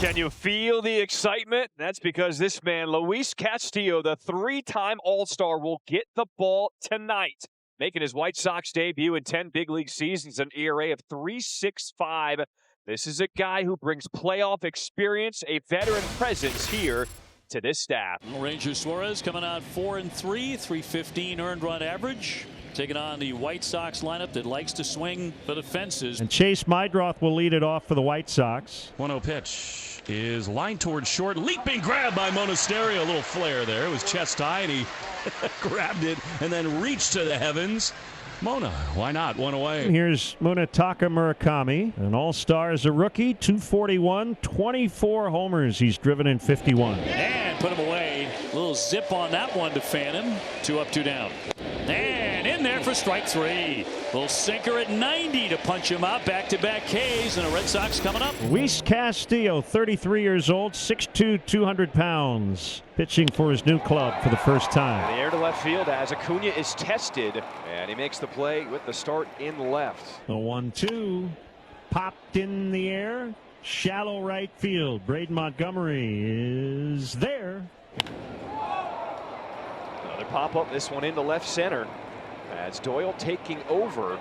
Can you feel the excitement? That's because this man, Luis Castillo, the three-time All-Star, will get the ball tonight. Making his White Sox debut in 10 big league seasons, an ERA of 3.65. This is a guy who brings playoff experience, a veteran presence here to this staff. Ranger Suarez coming out 4-3, 315 earned run average. Taking on the White Sox lineup that likes to swing for the fences. And Chase Mydroth will lead it off for the White Sox. 1-0 pitch is lined towards short. Leaping grab by Monasterio. A little flare there. It was chest high, and he grabbed it and then reached to the heavens. Mona, why not? One away. Here's Munetaka Murakami, an all-star as a rookie, 241, 24 homers he's driven in 51. And put him away. A little zip on that one to Fannin. 2 up, 2 down. And in there for strike 3. Little sinker at 90 to punch him out. Back-to-back Ks, and the Red Sox coming up. Luis Castillo, 33 years old, 6'2", 200 pounds. Pitching for his new club for the first time. The air to left field as Acuna is tested, and he makes the play with the start in left. The 1-2 popped in the air. Shallow right field. Braden Montgomery is there. Another pop-up, this one into left center. As Doyle taking over.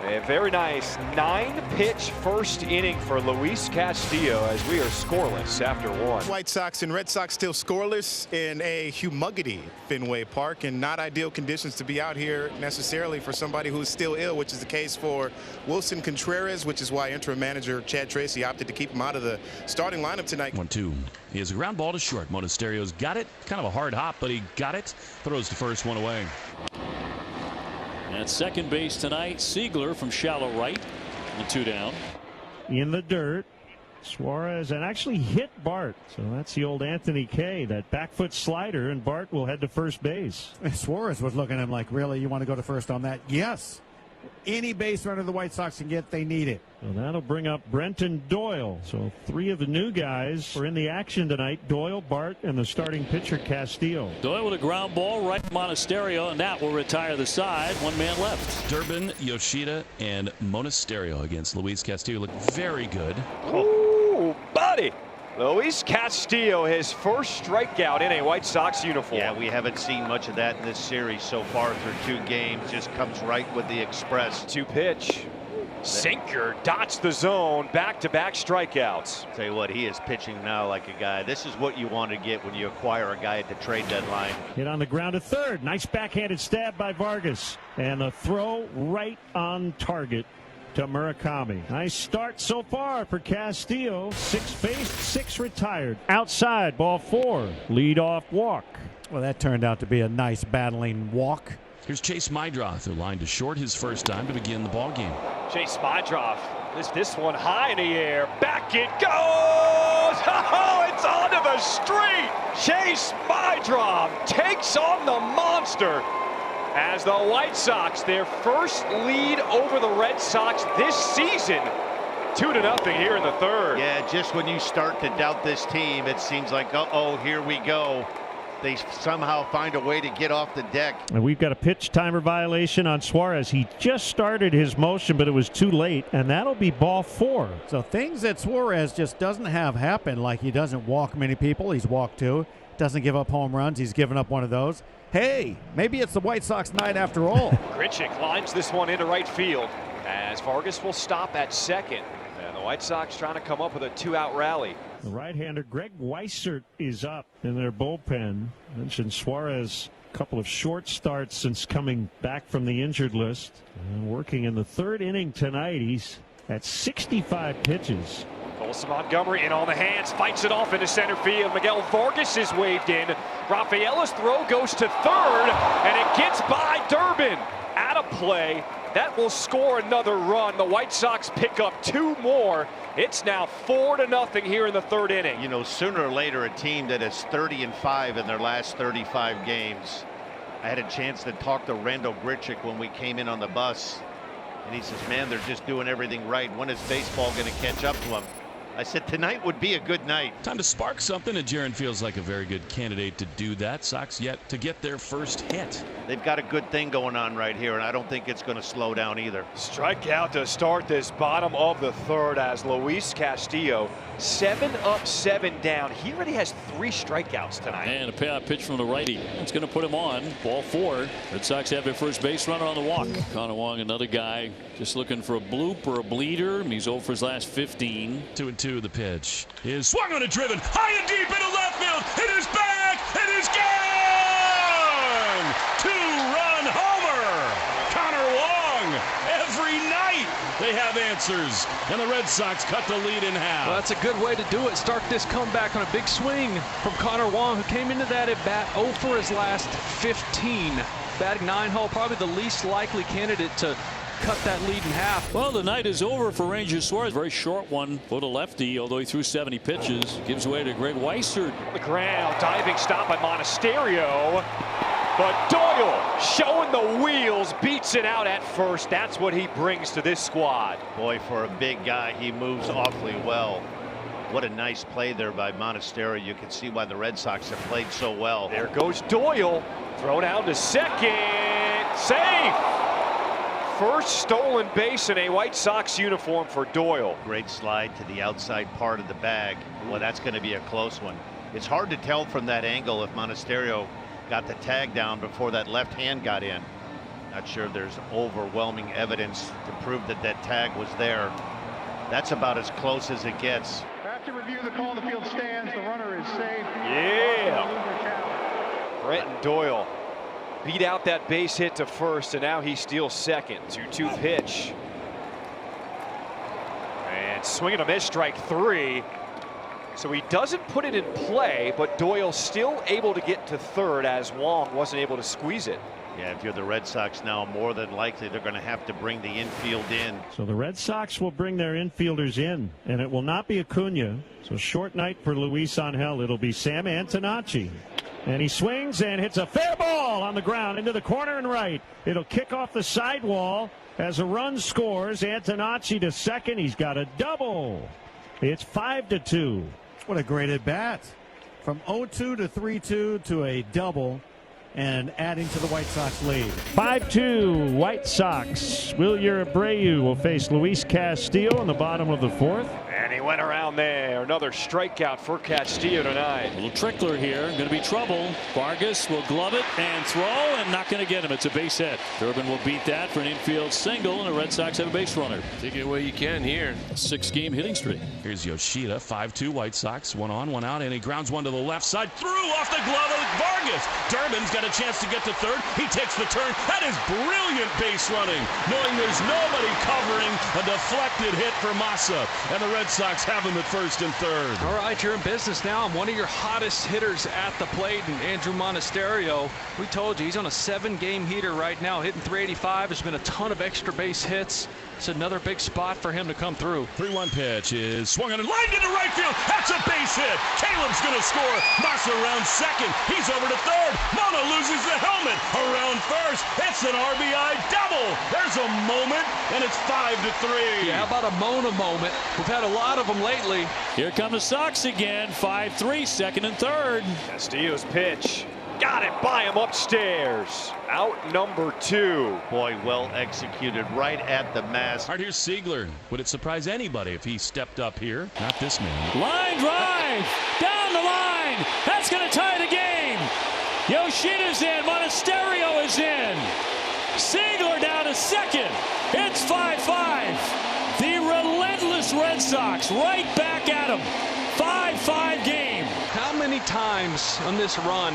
A very nice 9-pitch first inning for Luis Castillo as we are scoreless after 1. White Sox and Red Sox still scoreless in a humidity Fenway Park, and not ideal conditions to be out here necessarily for somebody who's still ill, which is the case for Wilson Contreras, which is why interim manager Chad Tracy opted to keep him out of the starting lineup tonight. 1-2. He has a ground ball to short. Monasterio's got it. Kind of a hard hop, but he got it. Throws the first one away. At second base tonight, Siegler from shallow right. And 2 down. In the dirt, Suarez, and actually hit Bart. So that's the old Anthony Kay, that back foot slider, and Bart will head to first base. Suarez was looking at him like, really, you want to go to first on that? Yes. Any base runner the White Sox can get, they need it. So that'll bring up Brenton Doyle. So 3 of the new guys are in the action tonight. Doyle, Bart, and the starting pitcher Castillo. Doyle with a ground ball right Monasterio, and that will retire the side. 1 man left. Durbin, Yoshida, and Monasterio against Luis Castillo look very good. Ooh, buddy! Luis Castillo, his first strikeout in a White Sox uniform. Yeah, we haven't seen much of that in this series so far through 2 games. Just comes right with the express. 2-pitch. Sinker dots the zone. Back-to-back strikeouts. Tell you what, he is pitching now like a guy. This is what you want to get when you acquire a guy at the trade deadline. Hit on the ground to third. Nice backhanded stab by Vargas. And a throw right on target to Murakami. Nice start so far for Castillo. 6 faced, 6 retired. Outside, ball 4. Lead off walk. Well, that turned out to be a nice battling walk. Here's Chase Mydroth, who lined to short his first time to begin the ball game. Chase Mydroth. This one high in the air. Back it goes! Oh, it's onto the street! Chase Mydroth takes on the monster. As the White Sox, their first lead over the Red Sox this season. 2-0 here in the third. Yeah, just when you start to doubt this team, it seems like, uh-oh, here we go. They somehow find a way to get off the deck. And we've got a pitch timer violation on Suarez. He just started his motion, but it was too late, and that'll be ball 4. So things that Suarez just doesn't have happen, like he doesn't walk many people. He's walked 2. Doesn't give up home runs. He's given up one of those. Hey, maybe it's the White Sox night after all. Grichuk lines this one into right field as Vargas will stop at second. And the White Sox trying to come up with a 2-out rally. The right-hander Greg Weissert is up in their bullpen. Mentioned Suarez, a couple of short starts since coming back from the injured list. And working in the 3rd inning tonight. He's at 65 pitches. Wilson Montgomery in on the hands, fights it off into center field. Miguel Vargas is waved in. Rafaela's throw goes to third, and it gets by Durbin. Out of play. That will score another run. The White Sox pick up 2 more. It's now 4-0 here in the 3rd inning. You know, sooner or later, a team that is 30-5 in their last 35 games. I had a chance to talk to Randall Grichuk when we came in on the bus, and he says, man, they're just doing everything right. When is baseball going to catch up to them? I said tonight would be a good night. Time to spark something, and Jaron feels like a very good candidate to do that. Sox yet to get their first hit. They've got a good thing going on right here, and I don't think it's going to slow down either. Strikeout to start this bottom of the third as Luis Castillo, 7 up, 7 down. He already has 3 strikeouts tonight. And a payout pitch from the righty. It's going to put him on. Ball 4. Red Sox have their first base runner on the walk. Connor Wong, another guy just looking for a bloop or a bleeder. He's 0 for his last 15. 2-2 the pitch. Is swung on and driven high and deep into left field. It is back. It is gone. 2-run homer. Connor Wong. Every night they have answers, and the Red Sox cut the lead in half. Well, that's a good way to do it. Start this comeback on a big swing from Connor Wong, who came into that at bat 0 for his last 15. Batting 9-hole, probably the least likely candidate to cut that lead in half. Well, the night is over for Ranger Suarez. Very short one for the lefty, although he threw 70 pitches. Gives way to Greg Weissert. The ground, diving stop by Monasterio. But Doyle showing the wheels, beats it out at first. That's what he brings to this squad. Boy, for a big guy, he moves awfully well. What a nice play there by Monasterio. You can see why the Red Sox have played so well. There goes Doyle. Throw down to second. Safe. First stolen base in a White Sox uniform for Doyle. Great slide to the outside part of the bag. Well, that's going to be a close one. It's hard to tell from that angle if Monasterio got the tag down before that left hand got in. Not sure there's overwhelming evidence to prove that that tag was there. That's about as close as it gets. After review, the call, the field stands. The runner is safe. Yeah. Brenton Doyle beat out that base hit to first, and now he steals second. 2-2 pitch. And swing and a miss, strike 3. So he doesn't put it in play, but Doyle still able to get to third as Wong wasn't able to squeeze it. Yeah, if you're the Red Sox now, more than likely they're going to have to bring the infield in. So the Red Sox will bring their infielders in, and it will not be Acuna. So short night for Luis Angel. It'll be Sam Antonacci. And he swings and hits a fair ball on the ground into the corner and right. It'll kick off the sidewall as a run scores. Antonacci to second. He's got a double. It's 5-2. What a great at bat. From 0-2 to 3-2 to a double, and adding to the White Sox lead. 5-2 White Sox. Wilyer Abreu will face Luis Castillo in the bottom of the fourth. And he went around there. Another strikeout for Castillo tonight. A little trickler here. Going to be trouble. Vargas will glove it and throw, and not going to get him. It's a base hit. Durbin will beat that for an infield single, and the Red Sox have a base runner. Take it away you can here. A 6-game hitting streak. Here's Yoshida, 5-2 White Sox, 1 on, 1 out, and he grounds one to the left side, through off the glove of Vargas. Durbin's got a chance to get to third. He takes the turn. That is brilliant base running, knowing there's nobody covering a deflected hit for Massa, and the Red Sox have him at first and third. All right, you're in business now. I'm one of your hottest hitters at the plate, and Andrew Monasterio. We told you he's on a 7-game heater right now, hitting .385. There's been a ton of extra base hits. It's another big spot for him to come through. 3-1 pitch is swung on and lined into right field. That's a base hit. Caleb's going to score. Massa around second. He's over to third. Mona loses the helmet around first. It's an RBI double. There's a moment, and it's 5-3. Yeah, how about a Mona moment? We've had a lot of them lately. Here come the Sox again. 5-3, second and third. Castillo's pitch. Got it by him upstairs. Out number 2. Boy, well executed right at the mask. All right, here's Siegler. Would it surprise anybody if he stepped up here? Not this man. Line drive. Down the line. That's going to tie the game. Yoshida's in. Monasterio is in. Siegler down to second. It's 5-5. The relentless Red Sox right back at him. 5-5 game. How many times on this run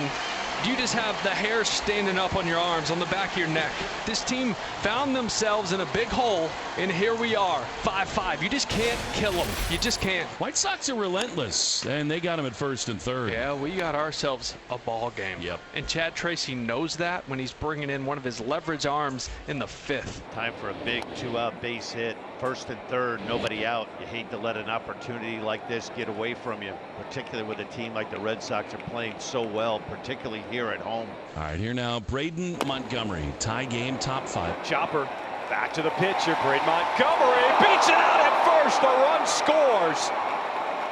do you just have the hair standing up on your arms, on the back of your neck? This team found themselves in a big hole, and here we are, 5-5. You just can't kill them. You just can't. White Sox are relentless, and they got him at first and third. Yeah, we got ourselves a ball game. Yep. And Chad Tracy knows that when he's bringing in one of his leverage arms in the 5th. Time for a big 2-out base hit. First and third, nobody out. You hate to let an opportunity like this get away from you, particularly with a team like the Red Sox are playing so well, particularly here at home. All right, here now, Braden Montgomery, tie game, top 5. Chopper back to the pitcher. Braden Montgomery beats it out at first. The run scores.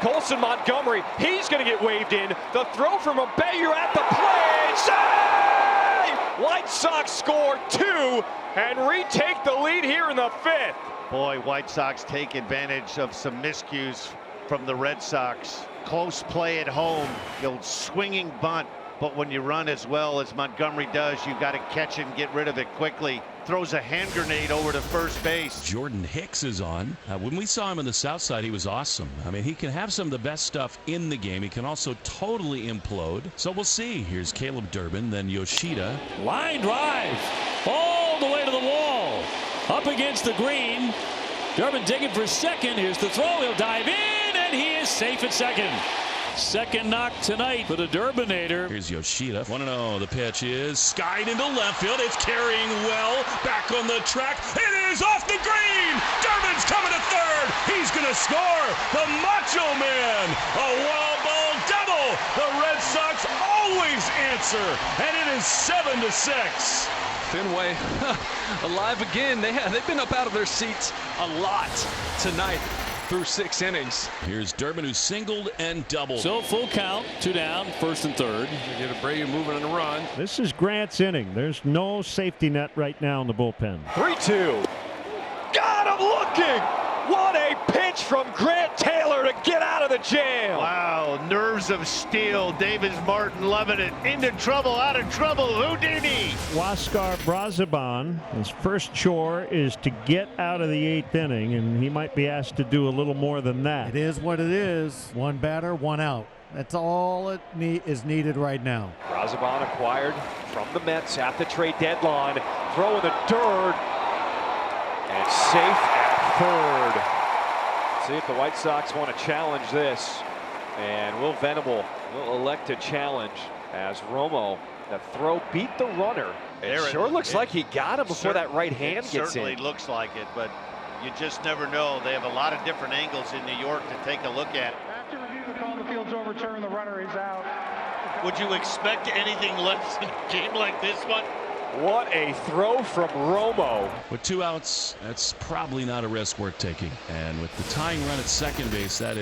Colson Montgomery, he's going to get waved in. The throw from Abreu at the plate. Save! White Sox score 2 and retake the lead here in the 5th. Boy, White Sox take advantage of some miscues from the Red Sox. Close play at home, the old swinging bunt. But when you run as well as Montgomery does, you've got to catch it and get rid of it quickly. Throws a hand grenade over to first base. Jordan Hicks is on. When we saw him on the south side, he was awesome. I mean, he can have some of the best stuff in the game. He can also totally implode. So we'll see. Here's Caleb Durbin, then Yoshida. Line drive all the way to the wall. Up against the green. Durbin digging for second. Here's the throw. He'll dive in, and he is safe at second. Second knock tonight for the Durbinator. Here's Yoshida. 1-0. The pitch is skied into left field. It's carrying well. Back on the track. It is off the green. Durbin's coming to third. He's going to score. The Macho Man. A wall ball double. The Red Sox always answer. And it is 7-6. Fenway alive again. They've been up out of their seats a lot tonight through 6 innings. Here's Durbin, who singled and doubled. So full count, 2 down, first and third. Get Abreu moving on the run. This is Grant's inning. There's no safety net right now in the bullpen. 3-2. Got him looking. What a pitch from Grant Taylor to get out of the jam. Wow, nerves of steel. Davis Martin loving it. Into trouble, out of trouble. Houdini. Huascar Brazoban, his first chore is to get out of the 8th inning, and he might be asked to do a little more than that. It is what it is. 1 batter, 1 out. That's all it is needed right now. Brazoban acquired from the Mets at the trade deadline. Throw in the dirt. And safe at third. See if the White Sox want to challenge this. And Will Venable will elect to challenge as Romo, that throw beat the runner. It sure looks like he got him before that right hand gets in. Certainly looks like it, but you just never know. They have a lot of different angles in New York to take a look at. After review, the call, the field's overturned. The runner is out. Would you expect anything less in a game like this one? What a throw from Romo. With 2 outs, that's probably not a risk worth taking. And with the tying run at second base, that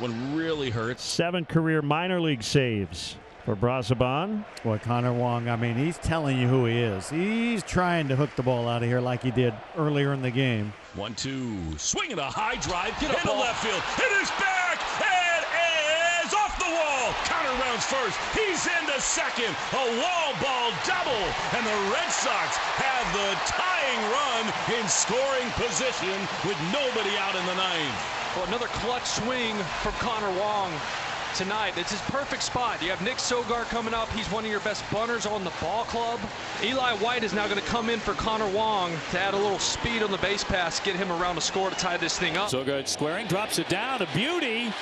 one really hurts. 7 career minor league saves for Brazoban. Boy, Connor Wong, I mean, he's telling you who he is. He's trying to hook the ball out of here like he did earlier in the game. 1-2. Swinging a high drive. Get into left field. It is back. It is off the wall. Connor rounds first. He's into second. A wall ball double. And the Red Sox have the tying run in scoring position with nobody out in the 9th. Well, another clutch swing from Connor Wong tonight. It's his perfect spot. You have Nick Sogard coming up. He's one of your best bunters on the ball club. Eli White is now going to come in for Connor Wong to add a little speed on the base pass, get him around to score to tie this thing up. Sogard squaring, drops it down, a beauty.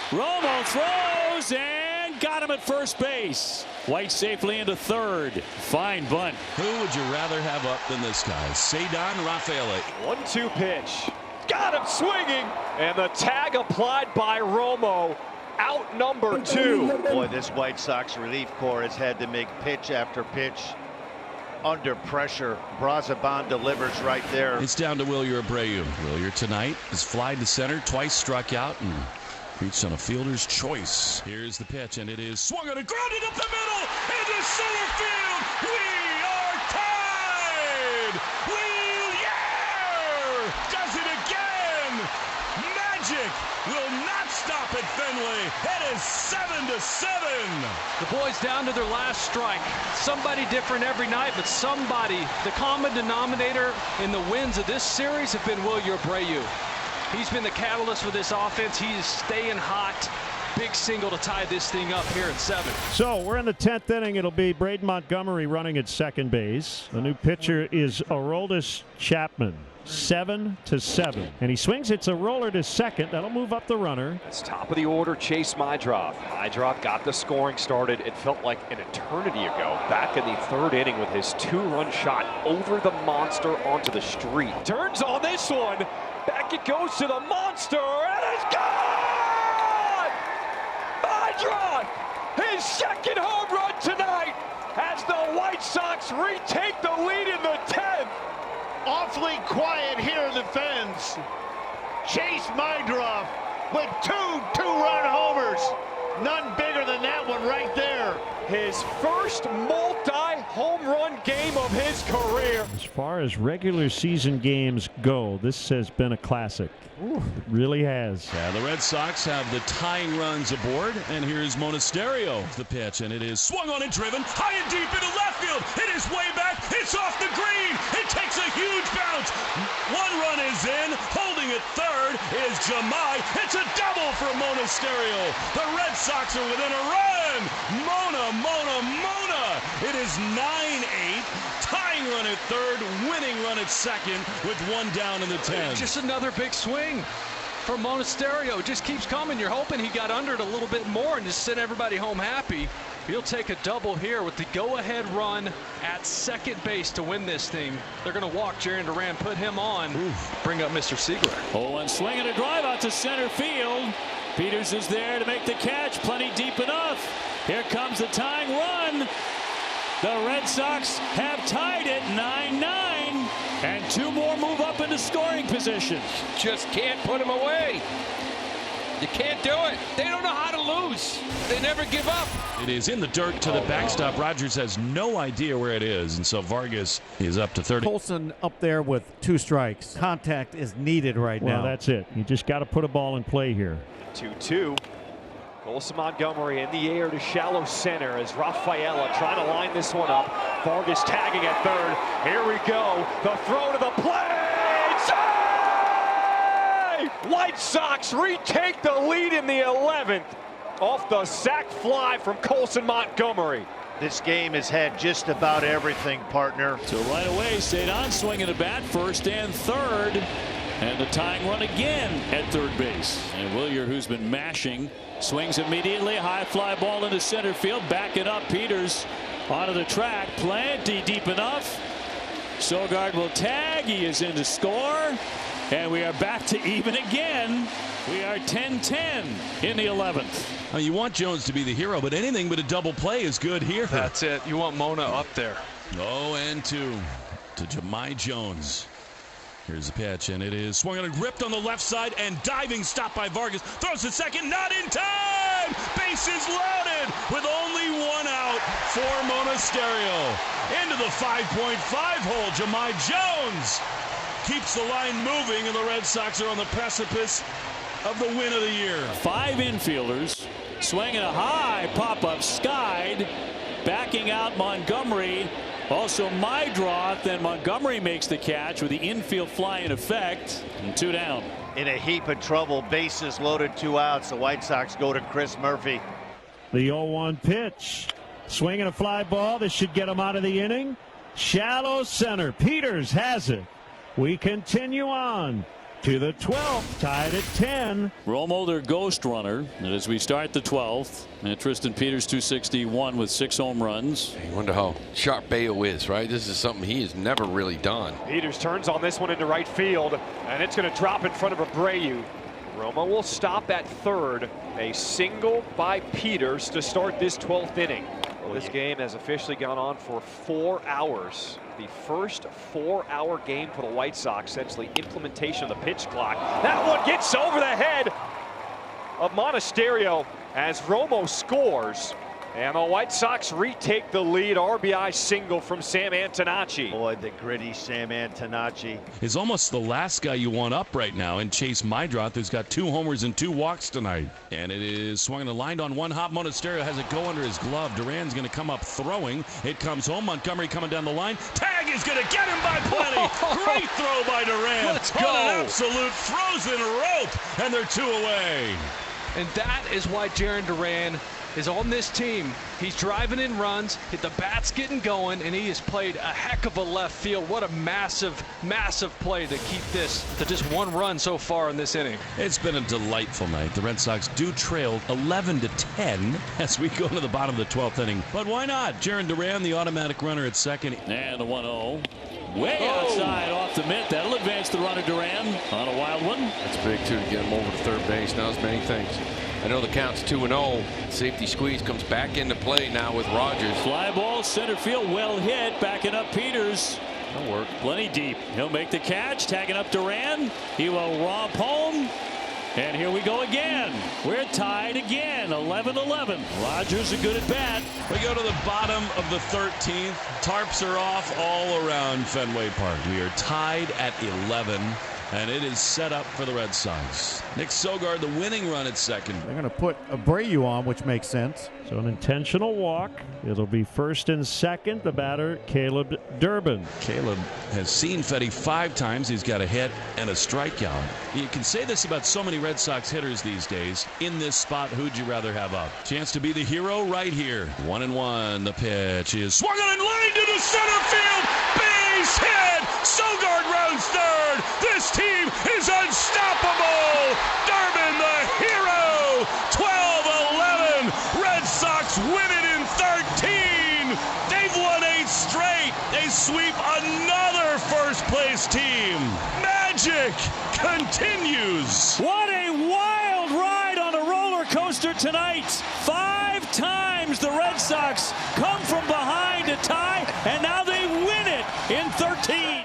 Romo throws and got him at first base. White safely into third. Fine bunt. Who would you rather have up than this guy? Cedon Rafaela. 1-2 pitch. Got him swinging. And the tag applied by Romo. Out number 2. Boy, this White Sox relief corps has had to make pitch after pitch under pressure. Brazoban delivers right there. It's down to Wilyer Abreu. Wilyer tonight has flied to center, twice struck out, and reached on a fielder's choice. Here's the pitch, and it is swung on and grounded up the middle into center field. We are tied. Wilyer does it again. Magic will not stop at Fenway. It is 7-7. The boys down to their last strike. Somebody different every night, but somebody. The common denominator in the wins of this series have been Wilyer Abreu. He's been the catalyst for this offense. He is staying hot. Big single to tie this thing up here at 7. So we're in the 10th inning. It'll be Braden Montgomery running at second base. The new pitcher is Aroldis Chapman. 7-7. And he swings. It's a roller to second. That'll move up the runner. That's top of the order, Chase Mydrop. Mydrop got the scoring started. It felt like an eternity ago. Back in the 3rd inning with his 2-run shot over the monster onto the street. Turns on this one. Back it goes to the monster, and it's gone! Mydrop, his 2nd home run tonight as the White Sox retake the lead in the 10th. Awfully quiet here in the fence. Chase Mydrop with two-run homers. None bigger than that one right there. His first multi-home run game of his career. As far as regular season games go, this has been a classic. Ooh, it really has. Yeah, the Red Sox have the tying runs aboard, and here's Monasterio. The pitch, and it is swung on and driven high and deep into left field. It is way back. It's off the green. It takes a huge bounce. One run is in. Holding at third is Jamai. It's a double for Monasterio. The Red Sox are within a run. Mona. It is 9-8. Tying run at third, winning run at second with one down in the 10th. Just another big swing from Monasterio. Just keeps coming. You're hoping he got under it a little bit more and just sent everybody home happy. He'll take a double here with the go-ahead run at second base to win this thing. They're going to walk Jarren Duran, put him on, bring up Mr. Seager. Oh, and swinging a drive out to center field. Peters is there to make the catch. Plenty deep enough. Here comes the tying run. The Red Sox have tied it 9-9, and two more move up into scoring position. Just can't put them away. You can't do it. They don't know how to lose. They never give up. It is in the dirt to the backstop. Rogers has no idea where it is, and so Vargas is up to 30. Colson up there with 2 strikes. Contact is needed right now. Well, that's it. You just got to put a ball in play here. 2-2. Colson Montgomery in the air to shallow center as Rafaela trying to line this one up. Vargas tagging at third. Here we go. The throw to the plate. Save! White Sox retake the lead in the 11th off the sac fly from Colson Montgomery. This game has had just about everything, partner. So right away, stayed on swinging a bat, first and third. And the tying run again at third base. And Williard, who's been mashing, swings immediately. High fly ball into center field. Backing up Peters onto the track. Plenty deep enough. Sogard will tag. He is in to score. And we are back to even again. We are 10-10 in the 11th. Well, you want Jones to be the hero, but anything but a double play is good here. That's it. You want Mona up there. 0-2 to Jamai Jones. Here's the pitch, and it is swung and ripped on the left side, and diving stop by Vargas. Throws to second, not in time! Bases loaded with only one out for Monasterio. Into the 5.5 hole, Jamai Jones keeps the line moving, and the Red Sox are on the precipice of the win of the year. 5 infielders swinging a high pop-up, skied, backing out Montgomery. Also Mydroth, then Montgomery makes the catch with the infield fly in effect, and 2 down. In a heap of trouble, bases loaded, 2 outs. The White Sox go to Chris Murphy. The 0-1 pitch. Swinging a fly ball. This should get him out of the inning. Shallow center. Peters has it. We continue on to the 12th, tied at 10. Romo, their ghost runner, and as we start the 12th, and Tristan Peters 261 with 6 home runs. You wonder how sharp Bayo is, right? This is something he has never really done. Peters turns on this one into right field, and it's going to drop in front of Abreu. Romo will stop at third. A single by Peters to start this 12th inning. Well, this game has officially gone on for 4 hours. The first 4-hour game for the White Sox since the implementation of the pitch clock. That one gets over the head of Monasterio as Romo scores. And the White Sox retake the lead. RBI single from Sam Antonacci. Boy, the gritty Sam Antonacci is almost the last guy you want up right now, and Chase Mydroth, who's got 2 homers and 2 walks tonight. And it is swung and lined on one hop. Monasterio has it go under his glove. Duran's going to come up throwing. It comes home. Montgomery coming down the line. Tag is going to get him by plenty. Great throw by Duran. Let's go. On an absolute frozen rope, and they're 2 away. And that is why Jarren Duran is on this team. He's driving in runs, the bat's getting going, and he has played a heck of a left field. What a massive, massive play to keep this to just 1 run so far in this inning. It's been a delightful night. The Red Sox do trail 11-10 as we go to the bottom of the 12th inning. But why not? Jarren Duran, the automatic runner at second. And the 1-0. Way outside off the mitt. That'll advance the runner Duran on a wild one. That's big, too, to get him over to third base. Now it's many things. I know the count's 2-0. Safety squeeze comes back into play now with Rogers. Fly ball, center field, well hit. Backing up Peters. That'll work. Plenty deep. He'll make the catch. Tagging up Duran. He will romp home. And here we go again. We're tied again, 11-11. Rogers are good at bat. We go to the bottom of the 13th. Tarps are off all around Fenway Park. We are tied at 11, and it is set up for the Red Sox. Nick Sogard, the winning run at second. They're going to put Abreu on, which makes sense. So an intentional walk. It'll be first and second. The batter, Caleb Durbin. Caleb has seen Fetty 5 times. He's got a hit and a strikeout. You can say this about so many Red Sox hitters these days. In this spot, who'd you rather have up? Chance to be the hero right here. 1-1. The pitch is swung on and lined into center field. Base hit. Sogard rounds third. This team is unstoppable. Durbin, the hero. 12-11. Red Sox win it in 13. They've won 8 straight. They sweep another first-place team. Magic continues. What a wild ride on a roller coaster tonight. 5 times the Red Sox come from behind to tie, and now they win it in 13.